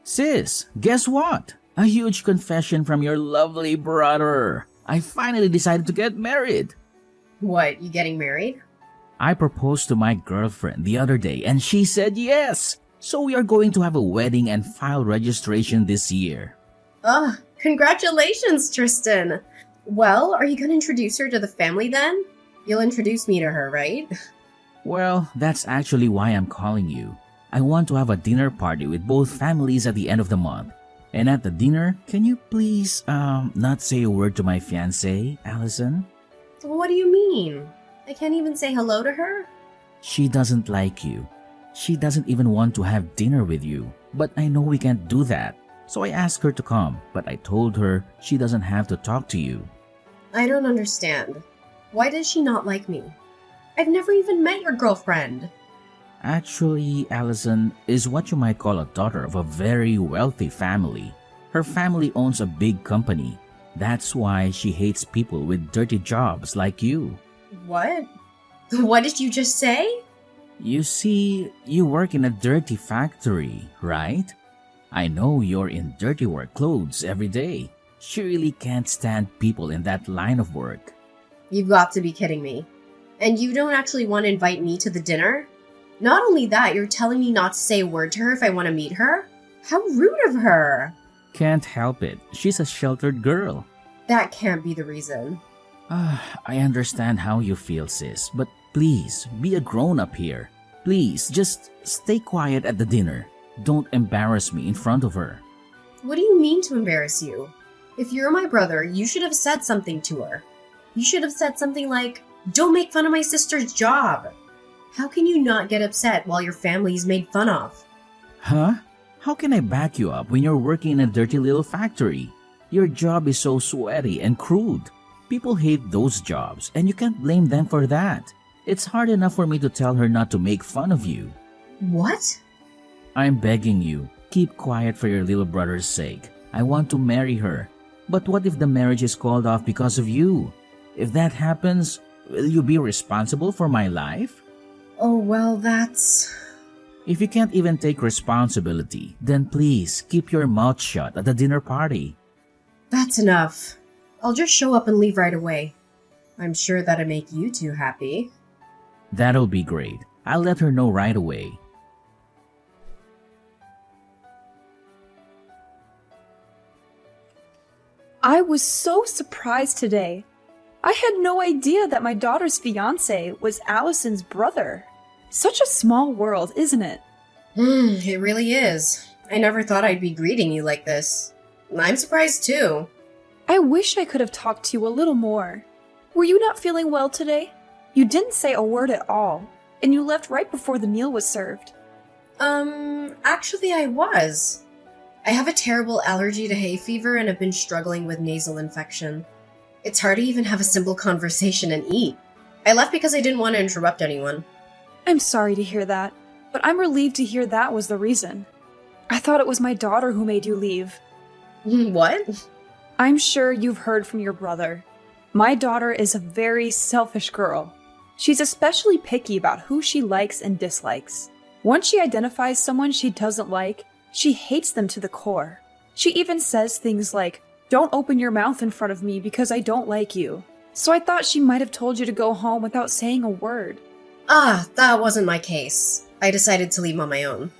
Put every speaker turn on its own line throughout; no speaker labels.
Sis, guess what? A huge confession from your lovely brother. I finally decided to get married.
What, you getting married?
I proposed to my girlfriend the other day and she said yes. So we are going to have a wedding and file registration this year.
Oh, congratulations, Tristan. Well, are you going to introduce her to the family then? You'll introduce me to her, right?
Well, that's actually why I'm calling you. I want to have a dinner party with both families at the end of the month. And at the dinner, can you please, not say a word to my fiancée, Allison?
What do you mean? I can't even say hello to her?
She doesn't like you. She doesn't even want to have dinner with you. But I know we can't do that. So I asked her to come, but I told her she doesn't have to talk to you.
I don't understand. Why does she not like me? I've never even met your girlfriend.
Actually, Allison is what you might call a daughter of a very wealthy family. Her family owns a big company. That's why she hates people with dirty jobs like you.
What? What did you just say?
You see, you work in a dirty factory, right? I know you're in dirty work clothes every day. She really can't stand people in that line of work.
You've got to be kidding me. And you don't actually want to invite me to the dinner? Not only that, you're telling me not to say a word to her if I want to meet her? How rude of her!
Can't help it. She's a sheltered girl.
That can't be the reason.
I understand how you feel, sis, but please, be a grown-up here. Please, just stay quiet at the dinner. Don't embarrass me in front of her.
What do you mean to embarrass you? If you're my brother, you should have said something to her. You should have said something like, "Don't make fun of my sister's job." How can you not get upset while your family's made fun of?
Huh? How can I back you up when you're working in a dirty little factory? Your job is so sweaty and crude. People hate those jobs, and you can't blame them for that. It's hard enough for me to tell her not to make fun of you.
What?
I'm begging you, keep quiet for your little brother's sake. I want to marry her. But what if the marriage is called off because of you? If that happens, will you be responsible for my life?
Oh, well, that's...
If you can't even take responsibility, then please keep your mouth shut at the dinner party.
That's enough. I'll just show up and leave right away. I'm sure that'll make you two happy.
That'll be great. I'll let her know right away.
I was so surprised today. I had no idea that my daughter's fiancé was Allison's brother. Such a small world, isn't it?
It really is. I never thought I'd be greeting you like this. I'm surprised too.
I wish I could have talked to you a little more. Were you not feeling well today? You didn't say a word at all, and you left right before the meal was served.
Actually I was. I have a terrible allergy to hay fever and have been struggling with nasal infection. It's hard to even have a simple conversation and eat. I left because I didn't want to interrupt anyone.
I'm sorry to hear that, but I'm relieved to hear that was the reason. I thought it was my daughter who made you leave.
What?
I'm sure you've heard from your brother. My daughter is a very selfish girl. She's especially picky about who she likes and dislikes. Once she identifies someone she doesn't like, she hates them to the core. She even says things like, "Don't open your mouth in front of me because I don't like you." So I thought she might have told you to go home without saying a word.
That wasn't my case. I decided to leave on my own.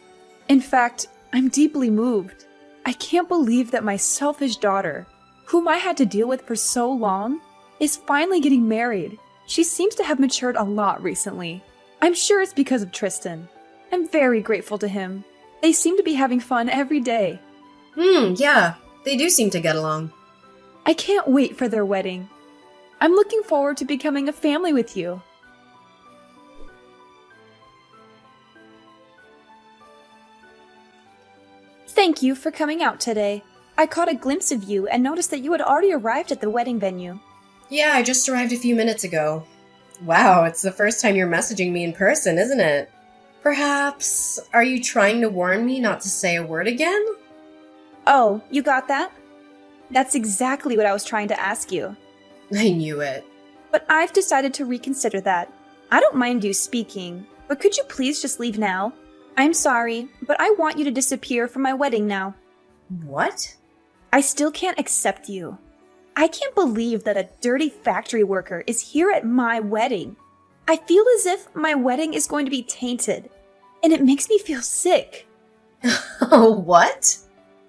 In fact, I'm deeply moved. I can't believe that my selfish daughter, whom I had to deal with for so long, is finally getting married. She seems to have matured a lot recently. I'm sure it's because of Tristan. I'm very grateful to him. They seem to be having fun every day.
Yeah, they do seem to get along.
I can't wait for their wedding. I'm looking forward to becoming a family with you. Thank you for coming out today. I caught a glimpse of you and noticed that you had already arrived at the wedding venue.
Yeah, I just arrived a few minutes ago. Wow, it's the first time you're messaging me in person, isn't it? Perhaps, are you trying to warn me not to say a word again?
Oh, you got that? That's exactly what I was trying to ask you.
I knew it.
But I've decided to reconsider that. I don't mind you speaking, but could you please just leave now? I'm sorry, but I want you to disappear from my wedding now.
What?
I still can't accept you. I can't believe that a dirty factory worker is here at my wedding. I feel as if my wedding is going to be tainted, and it makes me feel sick.
Oh, what?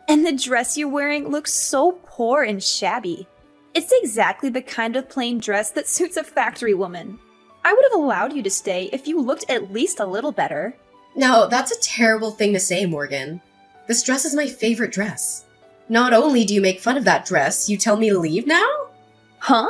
And the dress you're wearing looks so poor and shabby. It's exactly the kind of plain dress that suits a factory woman. I would have allowed you to stay if you looked at least a little better.
No, that's a terrible thing to say, Morgan. This dress is my favorite dress. Not only do you make fun of that dress, you tell me to leave now?
Huh?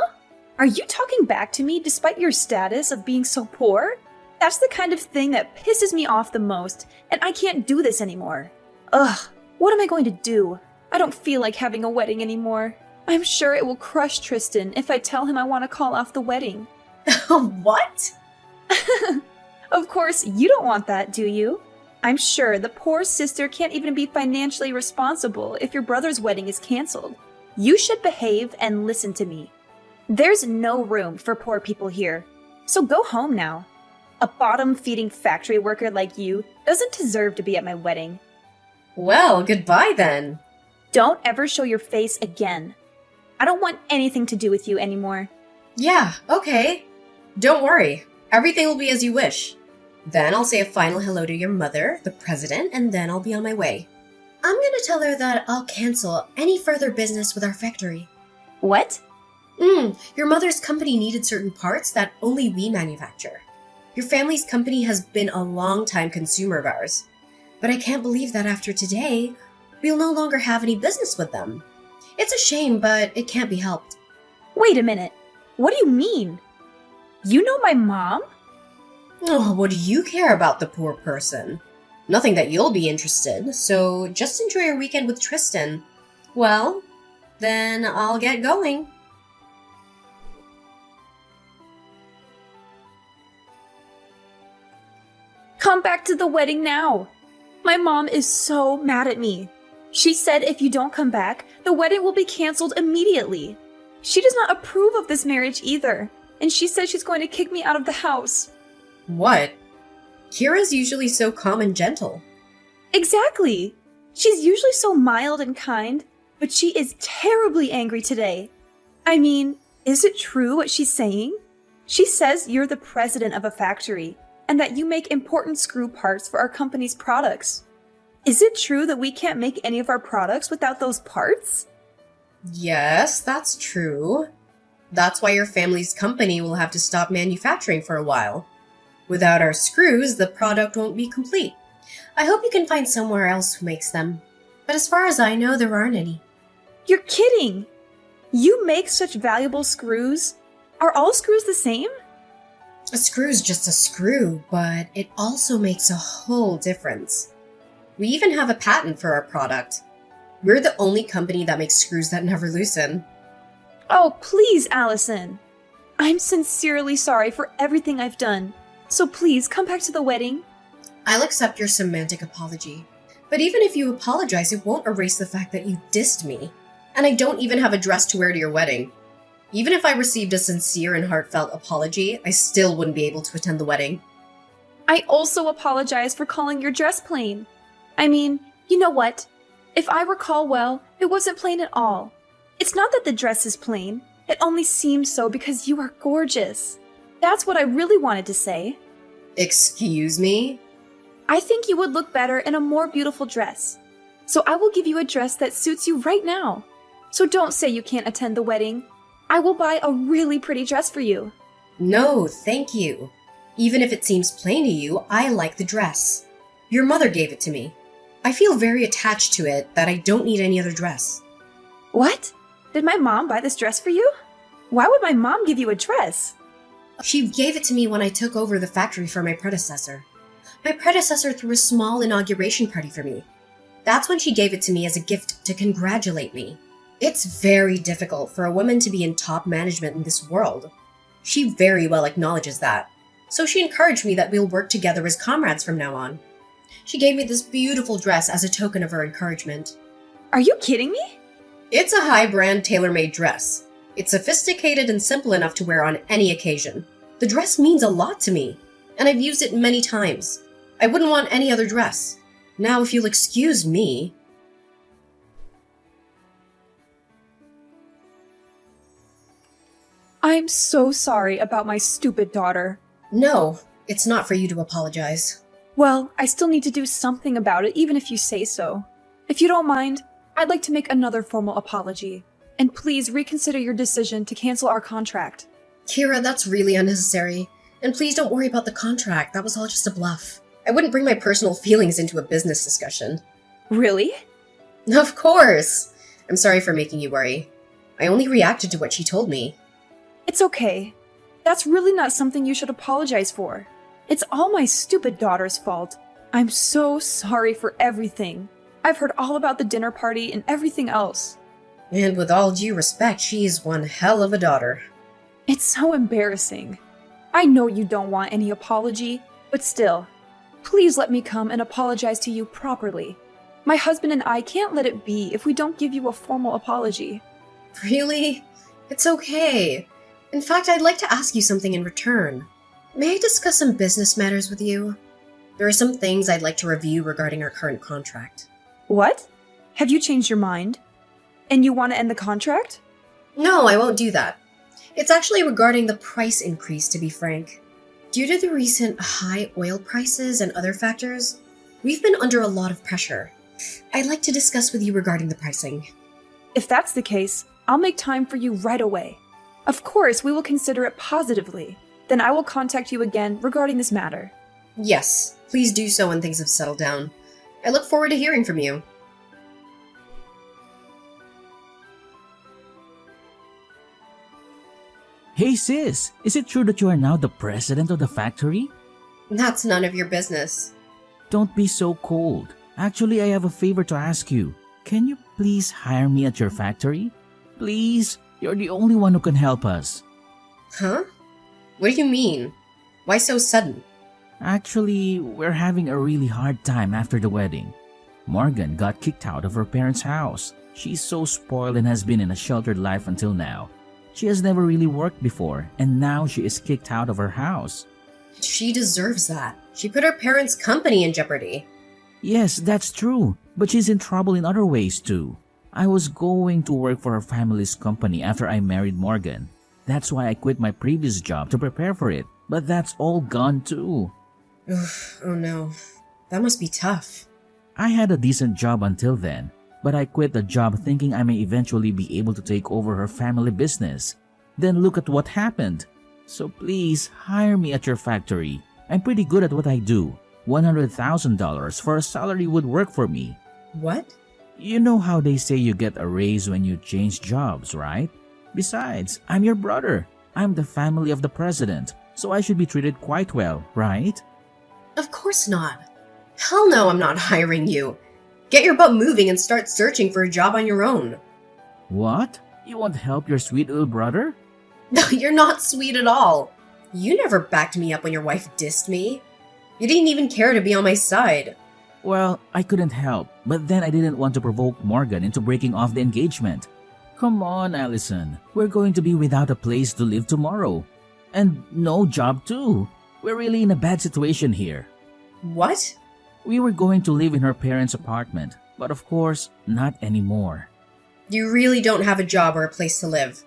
Are you talking back to me despite your status of being so poor? That's the kind of thing that pisses me off the most, and I can't do this anymore. Ugh, what am I going to do? I don't feel like having a wedding anymore. I'm sure it will crush Tristan if I tell him I want to call off the wedding.
What?
Of course, you don't want that, do you? I'm sure the poor sister can't even be financially responsible if your brother's wedding is canceled. You should behave and listen to me. There's no room for poor people here, so go home now. A bottom-feeding factory worker like you doesn't deserve to be at my wedding.
Well, goodbye then.
Don't ever show your face again. I don't want anything to do with you anymore.
Yeah, okay. Don't worry. Everything will be as you wish. Then I'll say a final hello to your mother, the president, and then I'll be on my way. I'm gonna tell her that I'll cancel any further business with our factory.
What?
Your mother's company needed certain parts that only we manufacture. Your family's company has been a long-time consumer of ours. But I can't believe that after today, we'll no longer have any business with them. It's a shame, but it can't be helped.
Wait a minute. What do you mean? You know my mom?
Oh, what do you care about the poor person? Nothing that you'll be interested, so just enjoy your weekend with Tristan. Well, then I'll get going.
Come back to the wedding now. My mom is so mad at me. She said if you don't come back, the wedding will be canceled immediately. She does not approve of this marriage either, and she says she's going to kick me out of the house.
What? Kira's usually so calm and gentle.
Exactly. She's usually so mild and kind, but she is terribly angry today. I mean, is it true what she's saying? She says you're the president of a factory, and that you make important screw parts for our company's products. Is it true that we can't make any of our products without those parts?
Yes, that's true. That's why your family's company will have to stop manufacturing for a while. Without our screws, the product won't be complete. I hope you can find somewhere else who makes them. But as far as I know, there aren't any.
You're kidding! You make such valuable screws? Are all screws the same?
A screw's just a screw, but it also makes a whole difference. We even have a patent for our product. We're the only company that makes screws that never loosen.
Oh, please, Allison. I'm sincerely sorry for everything I've done. So please, come back to the wedding.
I'll accept your semantic apology. But even if you apologize, it won't erase the fact that you dissed me. And I don't even have a dress to wear to your wedding. Even if I received a sincere and heartfelt apology, I still wouldn't be able to attend the wedding.
I also apologize for calling your dress plain. I mean, you know what? If I recall well, it wasn't plain at all. It's not that the dress is plain. It only seems so because you are gorgeous. That's what I really wanted to say.
Excuse me?
I think you would look better in a more beautiful dress. So I will give you a dress that suits you right now. So don't say you can't attend the wedding. I will buy a really pretty dress for you.
No, thank you. Even if it seems plain to you, I like the dress. Your mother gave it to me. I feel very attached to it that I don't need any other dress.
What? Did my mom buy this dress for you? Why would my mom give you a dress?
She gave it to me when I took over the factory for my predecessor. My predecessor threw a small inauguration party for me. That's when she gave it to me as a gift to congratulate me. It's very difficult for a woman to be in top management in this world. She very well acknowledges that. So she encouraged me that we'll work together as comrades from now on. She gave me this beautiful dress as a token of her encouragement.
Are you kidding me?
It's a high-brand tailor-made dress. It's sophisticated and simple enough to wear on any occasion. The dress means a lot to me, and I've used it many times. I wouldn't want any other dress. Now, if you'll excuse me...
I'm so sorry about my stupid daughter.
No, it's not for you to apologize.
Well, I still need to do something about it, even if you say so. If you don't mind, I'd like to make another formal apology. And please reconsider your decision to cancel our contract.
Kira, that's really unnecessary. And please don't worry about the contract. That was all just a bluff. I wouldn't bring my personal feelings into a business discussion.
Really?
Of course! I'm sorry for making you worry. I only reacted to what she told me.
It's okay. That's really not something you should apologize for. It's all my stupid daughter's fault. I'm so sorry for everything. I've heard all about the dinner party and everything else.
And with all due respect, she's one hell of a daughter.
It's so embarrassing. I know you don't want any apology, but still, please let me come and apologize to you properly. My husband and I can't let it be if we don't give you a formal apology.
Really? It's okay. In fact, I'd like to ask you something in return. May I discuss some business matters with you? There are some things I'd like to review regarding our current contract.
What? Have you changed your mind? And you want to end the contract?
No, I won't do that. It's actually regarding the price increase, to be frank. Due to the recent high oil prices and other factors, we've been under a lot of pressure. I'd like to discuss with you regarding the pricing.
If that's the case, I'll make time for you right away. Of course, we will consider it positively. Then I will contact you again regarding this matter.
Yes, please do so when things have settled down. I look forward to hearing from you.
Hey sis, is it true that you are now the president of the factory?
That's none of your business.
Don't be so cold. Actually, I have a favor to ask you. Can you please hire me at your factory? Please, you're the only one who can help us.
Huh? What do you mean? Why so sudden?
Actually, we're having a really hard time after the wedding. Morgan got kicked out of her parents' house. She's so spoiled and has been in a sheltered life until now. She has never really worked before, and now she is kicked out of her house.
She deserves that. She put her parents' company in jeopardy.
Yes, that's true, but she's in trouble in other ways too. I was going to work for her family's company after I married Morgan. That's why I quit my previous job to prepare for it, but that's all gone too.
Oof, oh no. That must be tough.
I had a decent job until then, but I quit the job thinking I may eventually be able to take over her family business. Then look at what happened. So please, hire me at your factory. I'm pretty good at what I do. $100,000 for a salary would work for me.
What?
You know how they say you get a raise when you change jobs, right? Besides, I'm your brother. I'm the family of the president, so I should be treated quite well, right?
Of course not. Hell no, I'm not hiring you. Get your butt moving and start searching for a job on your own.
What? You won't help your sweet little brother?
No, you're not sweet at all. You never backed me up when your wife dissed me. You didn't even care to be on my side.
Well, I couldn't help, but then I didn't want to provoke Morgan into breaking off the engagement. Come on, Allison. We're going to be without a place to live tomorrow. And no job too. We're really in a bad situation here.
What?
We were going to live in her parents' apartment, but of course, not anymore.
You really don't have a job or a place to live.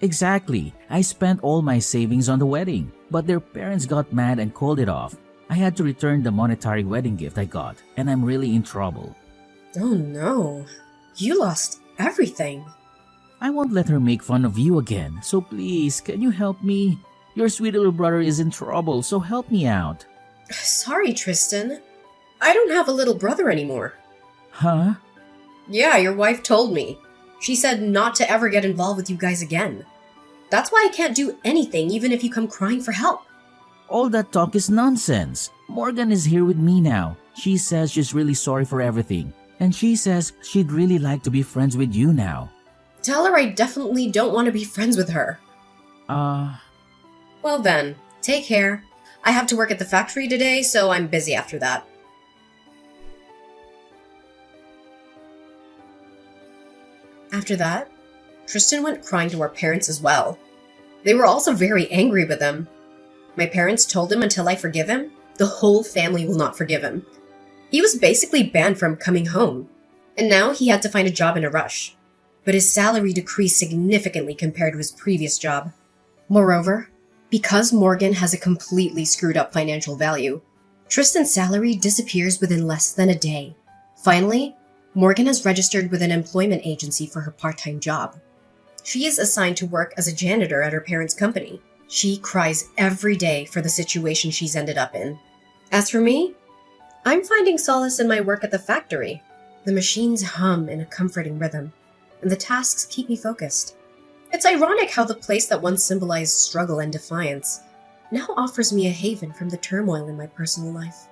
Exactly. I spent all my savings on the wedding, but their parents got mad and called it off. I had to return the monetary wedding gift I got, and I'm really in trouble.
Oh no. You lost everything.
I won't let her make fun of you again, so please, can you help me? Your sweet little brother is in trouble, so help me out.
Sorry, Tristan. I don't have a little brother anymore.
Huh?
Yeah, your wife told me. She said not to ever get involved with you guys again. That's why I can't do anything even if you come crying for help.
All that talk is nonsense. Morgan is here with me now. She says she's really sorry for everything. And she says she'd really like to be friends with you now.
Tell her I definitely don't want to be friends with her. Well then, take care. I have to work at the factory today, so I'm busy after that. After that, Tristan went crying to our parents as well. They were also very angry with him. My parents told him until I forgive him, The whole family will not forgive him. He was basically banned from coming home, and now he had to find a job in a rush. But his salary decreased significantly compared to his previous job. Moreover, because Morgan has a completely screwed up financial value, Tristan's salary disappears within less than a day. Finally, Morgan has registered with an employment agency for her part-time job. She is assigned to work as a janitor at her parents' company. She cries every day for the situation she's ended up in. As for me, I'm finding solace in my work at the factory. The machines hum in a comforting rhythm, and the tasks keep me focused. It's ironic how the place that once symbolized struggle and defiance now offers me a haven from the turmoil in my personal life.